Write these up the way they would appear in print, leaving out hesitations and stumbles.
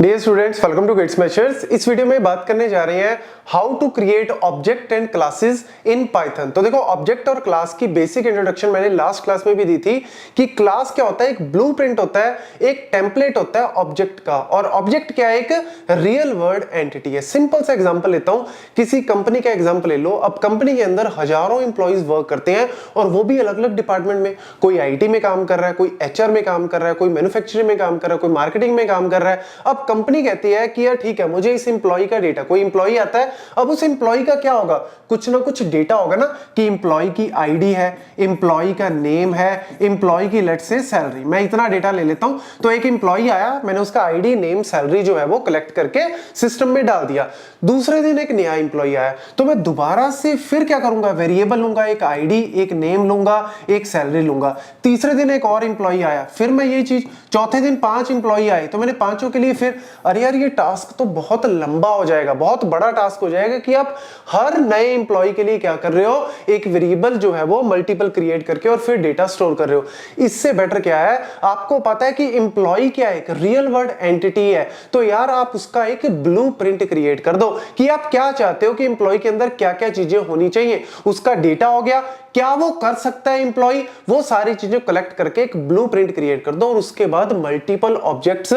Dear students, welcome to Gate Smashers. इस video में बात करने जा रहे हैं how to create object and classes in Python. तो देखो, ऑब्जेक्ट और क्लास की बेसिक इंट्रोडक्शन मैंने लास्ट क्लास में भी दी थी कि क्लास क्या होता है, एक ब्लूप्रिंट होता है, एक टेम्पलेट होता है ऑब्जेक्ट का। और ऑब्जेक्ट क्या है, एक रियल वर्ल्ड एंटिटी है। सिंपल सा एग्जांपल लेता हूं, किसी कंपनी का एग्जांपल ले लो। अब कंपनी के अंदर हजारों इंप्लॉइज वर्क करते हैं और वो भी अलग अलग डिपार्टमेंट में। कोई आईटी में काम कर रहा है, कोई एचआर में काम कर रहा है, कोई मैन्युफैक्चरिंग में काम कर रहा है, कोई मार्केटिंग में काम कर रहा है। अब कंपनी कहती है कि यार ठीक है, मुझे इस इंप्लॉय का डेटा, कोई इंप्लॉय आता है, अब उस इंप्लॉय का क्या होगा, कुछ ना कुछ डेटा होगा ना, कि इंप्लॉय की आईडी है, इंप्लॉय का नेम है, इंप्लॉय की लेट्स से सैलरी। मैं इतना डेटा ले लेता हूं। तो एक इंप्लॉय आया, मैंने उसका आईडी, नेम, सैलरी जो है वो कलेक्ट करके सिस्टम में डाल दिया। दूसरे दिन एक नया इंप्लॉय आया, तो मैं दोबारा से फिर क्या करूंगा, वेरिएबल लूंगा, एक आईडी, एक नेम लूंगा, एक सैलरी लूंगा। तीसरे दिन एक और इंप्लॉय आया, फिर मैं ये चीज, चौथे दिन 5 इंप्लॉय आए, तो मैंने पांचों के लिए फिर, अरे यार ये टास्क तो बहुत लंबा हो जाएगा, बहुत बड़ा टास्क हो जाएगा कि आप हर नए इंप्लॉय के लिए क्या कर रहे हो, एक वेरिएबल जो है वो मल्टीपल क्रिएट करके और फिर डेटा स्टोर कर रहे हो। इससे बेटर क्या है, आपको पता है कि इंप्लॉय क्या है, एक रियल वर्ल्ड एंटिटी है, तो यार आप उसका एक ब्लूप्रिंट क्रिएट कर दो कि आप क्या चाहते हो कि इंप्लॉय के अंदर क्या क्या चीजें होनी चाहिए। उसका डेटा हो गया, क्या वो कर सकता है इंप्लॉय, वो सारी चीजें कलेक्ट करके एक ब्लूप्रिंट क्रिएट कर दो और उसके बाद मल्टीपल ऑब्जेक्ट्स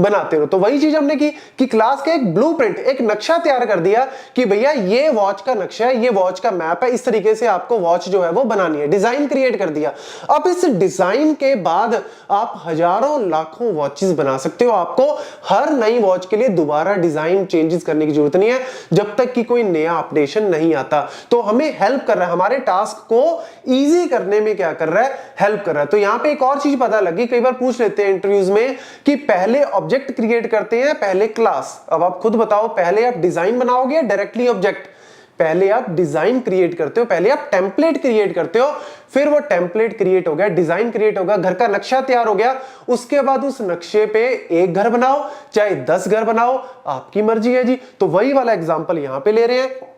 बनाते रहो। तो वही चीज हमने की कि क्लास का एक ब्लूप्रिंट, एक नक्शा तैयार कर दिया कि भैया ये वॉच का नक्शा है, ये वॉच का मैप है, इस तरीके से आपको वॉच जो है वो बनानी है, डिजाइन क्रिएट कर दिया। अब इस डिजाइन के बाद आप हजारों लाखों वॉचेस बना सकते हो। आपको हर नई वॉच के लिए दोबारा डिजाइन चेंजेस करने की जरूरत नहीं है जब तक कि कोई नया अपडेशन नहीं आता। तो हमें हेल्प कर रहा है, हमारे टास्क को इजी करने में क्या कर रहा है, हेल्प कर रहा है। तो यहां पे एक और चीज पता लगी, कई बार पूछ लेते हैं इंटरव्यूज में कि पहले ऑब्जेक्ट क्रिएट करते हैं, पहले क्लास। अब आप खुद बताओ, पहले आप डिजाइन बनाओगे या डायरेक्टली ऑब्जेक्ट? पहले आप डिजाइन क्रिएट करते हो, पहले आप टेम्पलेट क्रिएट करते हो, फिर वो टेम्पलेट क्रिएट हो गया, डिजाइन क्रिएट होगा, घर का नक्शा तैयार हो गया, उसके बाद उस नक्शे पे एक घर बनाओ चाहे 10 घर बनाओ, आपकी मर्जी है जी। तो वही वाला एग्जांपल यहां पे ले रहे हैं।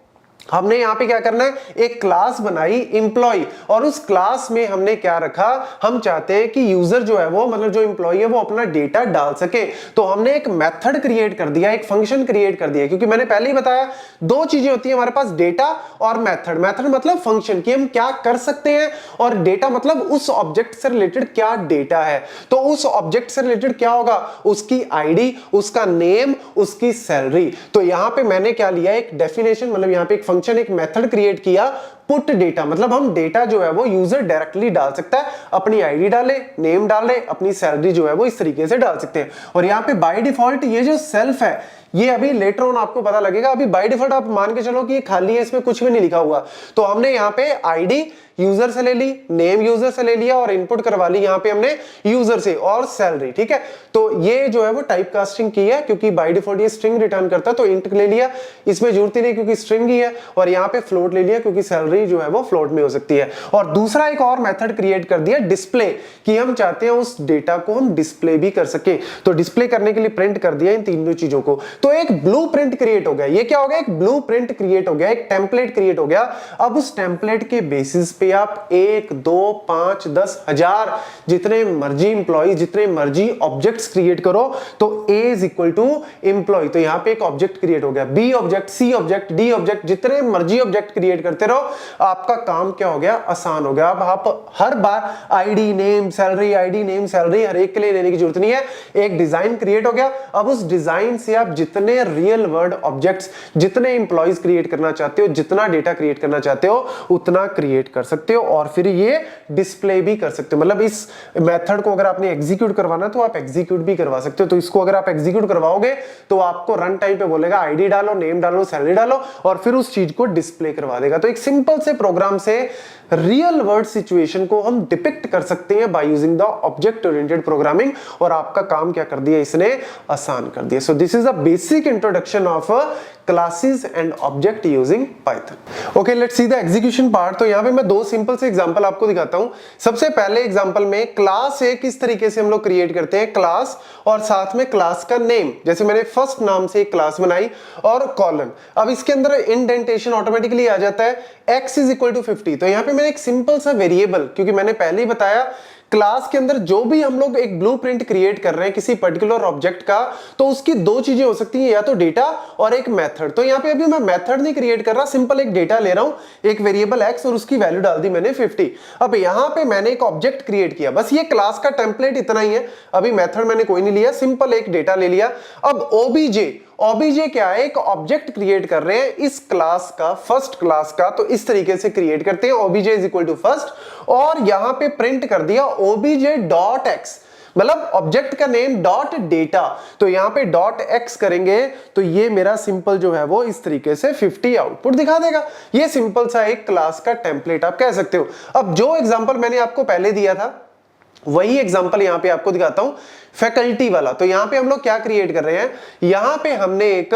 हमने यहां पे क्या करना है, एक क्लास बनाई एम्प्लॉय, और उस क्लास में हमने क्या रखा, हम चाहते हैं कि यूजर जो है वो, मतलब जो एम्प्लॉय है वो अपना डेटा डाल सके। तो हमने एक मेथड क्रिएट कर दिया, एक फंक्शन क्रिएट कर दिया, क्योंकि मैंने पहले ही बताया दो चीजें होती है हमारे पास, डेटा और मेथड। मेथड मतलब फंक्शन, कि हम क्या कर सकते हैं, और डेटा मतलब उस ऑब्जेक्ट से रिलेटेड क्या डेटा है। तो उस ऑब्जेक्ट से रिलेटेड क्या होगा, उसकी आईडी, उसका नेम, उसकी सैलरी। तो यहां पे मैंने क्या लिया, एक डेफिनेशन, मतलब यहां पे फंक्शन, एक मेथड क्रिएट किया, पुट डेटा, मतलब हम डेटा जो है वो यूजर डायरेक्टली डाल सकता है, अपनी आईडी डाले, नेम डाले, अपनी सैलरी जो है वो इस तरीके से डाल सकते हैं। और यहां पे बाय डिफॉल्ट ये जो सेल्फ है, ये अभी लेटर ऑन आपको पता लगेगा, अभी बाय डिफॉल्ट आप मान के चलो कि ये खाली है, इसमें कुछ भी नहीं लिखा हुआ। तो हमने यहां पे आईडी यूजर से ले ली, नेम यूजर से ले लिया और इनपुट करवा ली यहां पे हमने यूजर से, और सैलरी। ठीक है, तो ये जो है वो टाइप कास्टिंग की है, क्योंकि बाय डिफॉल्ट ये स्ट्रिंग रिटर्न करता है, तो इंट ले लिया, इसमें जरूरत ही नहीं क्योंकि स्ट्रिंग ही है। और यहां पे फ्लोट ले लिया क्योंकि सैलरी जो है वो फ्लोट में हो सकती है। और दूसरा एक और मेथड क्रिएट कर दिया, डिस्प्ले, कि हम चाहते हैं उस डेटा को हम डिस्प्ले भी कर सके। तो डिस्प्ले करने के लिए प्रिंट कर दिया इन तीनों चीजों को। तो एक ब्लूप्रिंट क्रिएट हो गया। ये क्या हो गया, एक ब्लूप्रिंट क्रिएट हो गया, एक टेम्पलेट क्रिएट हो गया। अब उस टेम्पलेट के बेसिस पे आप 1, 2, 5, 10, 1000 जितने मर्जी इंप्लॉय, जितने मर्जी ऑब्जेक्ट्स क्रिएट करो। तो A is equal to employ, तो यहां पे एक ऑब्जेक्ट क्रिएट हो गया, B object, C object, D object, जितने मर्जी ऑब्जेक्ट क्रिएट करते रहो, आपका काम क्या हो गया, आसान हो गया। अब आप हर बार ID, name, salary, ID, name, salary हर एक के लिए लेने की जरूरत नहीं है। एक डिजाइन क्रिएट हो गया, अब उस डिजाइन से आप जितने रियल वर्ल्ड ऑब्जेक्ट्स, जितने इंप्लॉयज क्रिएट करना चाहते हो, जितना डेटा क्रिएट करना चाहते हो, उतना क्रिएट कर सकते हो और फिर ये डिस्प्ले भी कर सकते हो। मतलब इस मेथड को अगर आपने एग्जीक्यूट करवाना तो आप एग्जीक्यूट भी करवा सकते हो। तो इसको अगर आप एग्जीक्यूट करवाओगे तो आपको रन टाइम पे बोलेगा आईडी डालो, नेम डालो, सैलरी डालो, और फिर उस चीज को डिस्प्ले करवा देगा। तो एक सिंपल से प्रोग्राम से रियल वर्ल्ड सिचुएशन को हम डिपिक्ट कर सकते हैं by using the object oriented programming, और आपका काम क्या कर दिया इसने, आसान कर दिया। So this is a basic introduction of classes and object using Python. Okay, let's see the execution part. तो यहां पे मैं दो सिंपल से एग्जांपल आपको दिखाता हूं। सबसे पहले एग्जांपल में क्लास है, किस तरीके से हम लोग क्रिएट करते हैं, क्लास और साथ में क्लास का नेम। जैसे मैंने फर्स्ट नाम से एक क्लास बनाई और कॉलन। अब इसके अंदर इंडेंटेशन ऑटोमेटिकली आ जाता है, x इज इक्वल टू 50। तो यहां पे मैंने एक सिंपल सा वेरिएबल, क्योंकि मैंने पहले ही बताया क्लास के अंदर जो भी हम लोग एक ब्लूप्रिंट क्रिएट कर रहे हैं किसी पर्टिकुलर ऑब्जेक्ट का, तो उसकी दो चीजें हो सकती हैं, या तो डेटा और एक मेथड। तो यहाँ पे अभी मैं मेथड नहीं क्रिएट कर रहा, सिंपल एक डेटा ले रहा हूं, एक वेरिएबल x और उसकी वैल्यू डाल दी मैंने 50। अब यहाँ पे मैंने एक ऑब्जेक्ट क्रिएट किया, बस ये क्लास का टेम्पलेट इतना ही है, अभी मेथड मैंने कोई नहीं लिया, सिंपल एक डेटा ले लिया। अब ओबीजे क्या है, एक ऑब्जेक्ट क्रिएट कर रहे हैं इस क्लास का, फर्स्ट क्लास का। तो इस तरीके से क्रिएट करते हैं, OBJ is equal to first, और यहां पे प्रिंट कर दिया ओबीजे डॉट एक्स, मतलब ऑब्जेक्ट का नेम डॉट डेटा। तो यहां पे डॉट एक्स करेंगे तो ये मेरा सिंपल जो है वो इस तरीके से 50 आउटपुट दिखा देगा। ये सिंपल सा एक क्लास का टेम्पलेट आप कह सकते हो। अब जो एग्जांपल मैंने आपको पहले दिया था वही एग्जांपल यहां पे आपको दिखाता हूं, फैकल्टी वाला। तो यहां पे हम लोग क्या क्रिएट कर रहे हैं, यहां पे हमने एक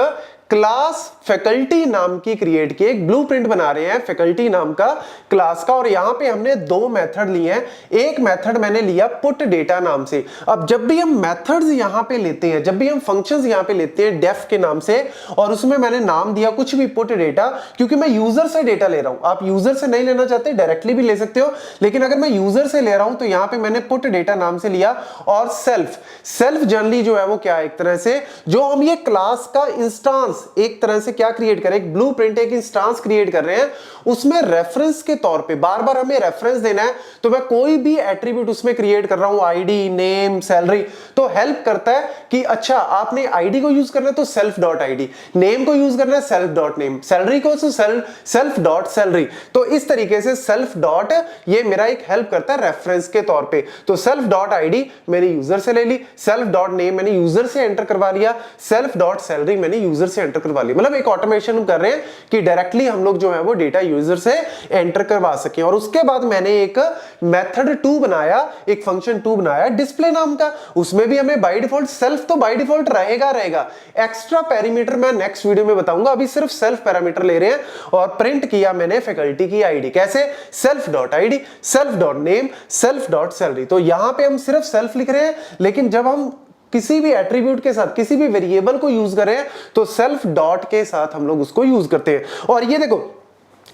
क्लास फैकल्टी नाम की क्रिएट की, एक ब्लूप्रिंट बना रहे हैं फैकल्टी नाम का क्लास का, और यहां पे हमने दो मेथड लिए हैं। एक मेथड मैंने लिया पुट डेटा नाम से। अब जब भी हम मेथड्स यहां पे लेते हैं, जब भी हम फंक्शंस यहां पे लेते हैं डेफ के नाम से, और उसमें मैंने नाम दिया कुछ भी पुट डेटा, क्योंकि मैं यूजर से डेटा ले रहा हूं। आप यूजर से नहीं लेना चाहते डायरेक्टली भी ले सकते हो, लेकिन अगर मैं यूजर से ले रहा हूं तो यहां पे मैंने पुट डेटा नाम से लिया। और सेल्फ जनरली जो है वो क्या है, एक तरह से जो हम ये क्लास का इंस्टांस एक तरह से क्या क्रिएट करें, एक ब्लूप्रिंट एक इंस्टांस क्रिएट कर रहे हैं, उसमें रेफरेंस के तौर पे बार बार हमें रेफरेंस देना है। तो मैं कोई भी एट्रीब्यूट उसमें क्रिएट कर रहा हूं, आईडी, नेम, सैलरी, तो हेल्प करता है कि अच्छा आपने आईडी को यूज करना है तो सेल्फ डॉट आईडी, नेम को यूज करना है सेल्फ डॉट नेम, सैलरी को तो सेल्फ डॉट सैलरी। तो इस तरीके से सेल्फ डॉट ये मेरा एक हेल्प करता है रेफरेंस के तौर पे। तो सेल्फ डॉट आईडी मैंने यूजर से ले ली, सेल्फ डॉट नेम मैंने यूजर से एंटर करवा लिया, सेल्फ डॉट सैलरी मैंने यूजर से एंटर करवा लिया। मतलब एक ऑटोमेशन कर रहे हैं कि डायरेक्टली हम लोग जो है वो डेटा यूजर से एंटर करवा सकें। और उसके बाद मैंने एक मेथड 2 बनाया, एक फंक्शन 2 बनाया डिस्प्ले नाम का। उसमें भी हमें बाय डिफॉल्ट सेल्फ तो बाय डिफॉल्ट रहेगा, एक्स्ट्रा पैरामीटर मैं नेक्स्ट वीडियो में बताऊंगा, अभी सिर्फ सेल्फ पैरामीटर ले रहे हैं। और प्रिंट किया मैंने फैकल्टी की आईडी, कैसे, self dot ID, self dot name, self dot salary. तो यहां पे हम सिर्फ सेल्फ लिख रहे हैं, लेकिन जब हम किसी भी एट्रीब्यूट के साथ किसी भी वेरिएबल को यूज करें तो सेल्फ डॉट के साथ हम लोग उसको यूज करते हैं। और ये देखो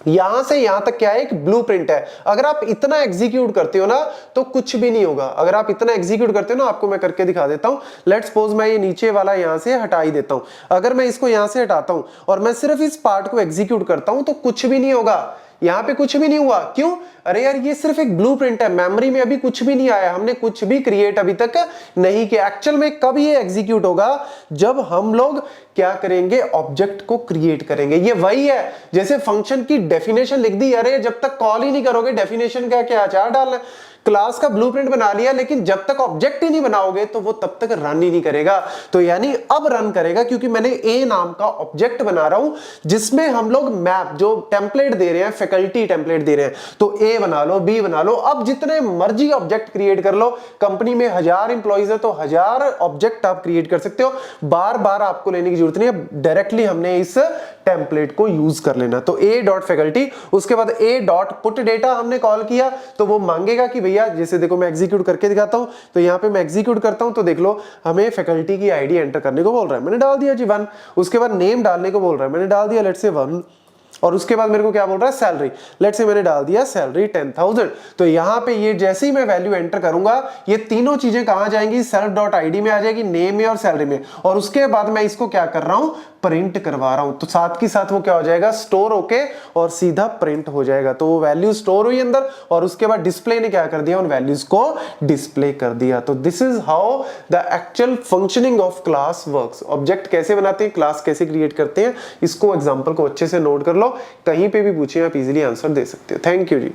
यहां से यहां तक क्या है, एक ब्लूप्रिंट है। अगर आप इतना एग्जीक्यूट करते हो ना तो कुछ भी नहीं होगा। अगर आप इतना एग्जीक्यूट करते हो ना, आपको मैं करके दिखा देता हूं। लेट्स सपोज मैं ये नीचे वाला यहां से हटा ही देता हूं। अगर मैं इसको यहां से हटाता हूं और मैं सिर्फ इस पार्ट को एग्जीक्यूट करता हूं तो कुछ भी नहीं होगा, यहां पे कुछ भी नहीं हुआ। क्यों? अरे यार ये सिर्फ एक ब्लूप्रिंट है, मेमोरी में अभी कुछ भी नहीं आया, हमने कुछ भी क्रिएट अभी तक नहीं किया। एक्चुअल में कब ये एग्जीक्यूट होगा, जब हम लोग क्या करेंगे, ऑब्जेक्ट को क्रिएट करेंगे। ये वही है जैसे फंक्शन की डेफिनेशन लिख दी, अरे जब तक कॉल ही नहीं करोगे डेफिनेशन का क्या आचार डालना है। क्लास का ब्लूप्रिंट बना लिया, लेकिन जब तक ऑब्जेक्ट ही नहीं बनाओगे तो वो तब तक रन ही नहीं करेगा। तो यानी अब रन करेगा, क्योंकि मैंने ए नाम का ऑब्जेक्ट बना रहा हूं जिसमें हम लोग मैप जो टेम्पलेट दे रहे हैं, फैकल्टी टेम्पलेट दे रहे हैं। तो ए बना लो, बी बना लो, अब जितने मर्जी ऑब्जेक्ट क्रिएट कर लो। कंपनी में 1000 इंप्लॉइज है तो 1000 ऑब्जेक्ट आप क्रिएट कर सकते हो, बार बार आपको लेने की जरूरत नहीं है। डायरेक्टली हमने इस टेम्पलेट को यूज कर लेना। तो ए डॉट फैकल्टी, उसके बाद ए डॉट पुट डेटा हमने कॉल किया, तो वो मांगेगा कि भैया जैसे देखो मैं एग्जीक्यूट करके दिखाता हूं। तो यहां पे मैं एग्जीक्यूट करता हूं तो देख लो हमें फैकल्टी की आईडी एंटर करने को बोल रहा है, मैंने डाल दिया जी 1। उसके बाद नेम डालने को बोल रहा है, मैंने डाल दिया लेट्स से 1। और उसके बाद मेरे को क्या बोल रहा है, सैलरी, लेट्स से मैंने डाल दिया सैलरी 10,000। तो यहां पे ये जैसे ही मैं वैल्यू एंटर करूंगा ये तीनों चीजें कहां जाएंगी, सेल्फ डॉट आईडी में आ जाएगी, नेम में और सैलरी में। और उसके बाद मैं इसको क्या कर रहा हूं, प्रिंट करवा रहा हूं। तो साथ की साथ वो क्या हो जाएगा, स्टोर होके और सीधा प्रिंट हो जाएगा। तो वो वैल्यू स्टोर हुई अंदर और उसके बाद डिस्प्ले ने क्या कर दिया, उन वैल्यूज को डिस्प्ले कर दिया। तो this is how the actual functioning of class works. Object कैसे बनाते हैं, क्लास कैसे क्रिएट करते हैं, इसको एग्जांपल को अच्छे से नोट कर लो, कहीं पे भी पूछे आप इजीली आंसर दे सकते हो। Thank you ji.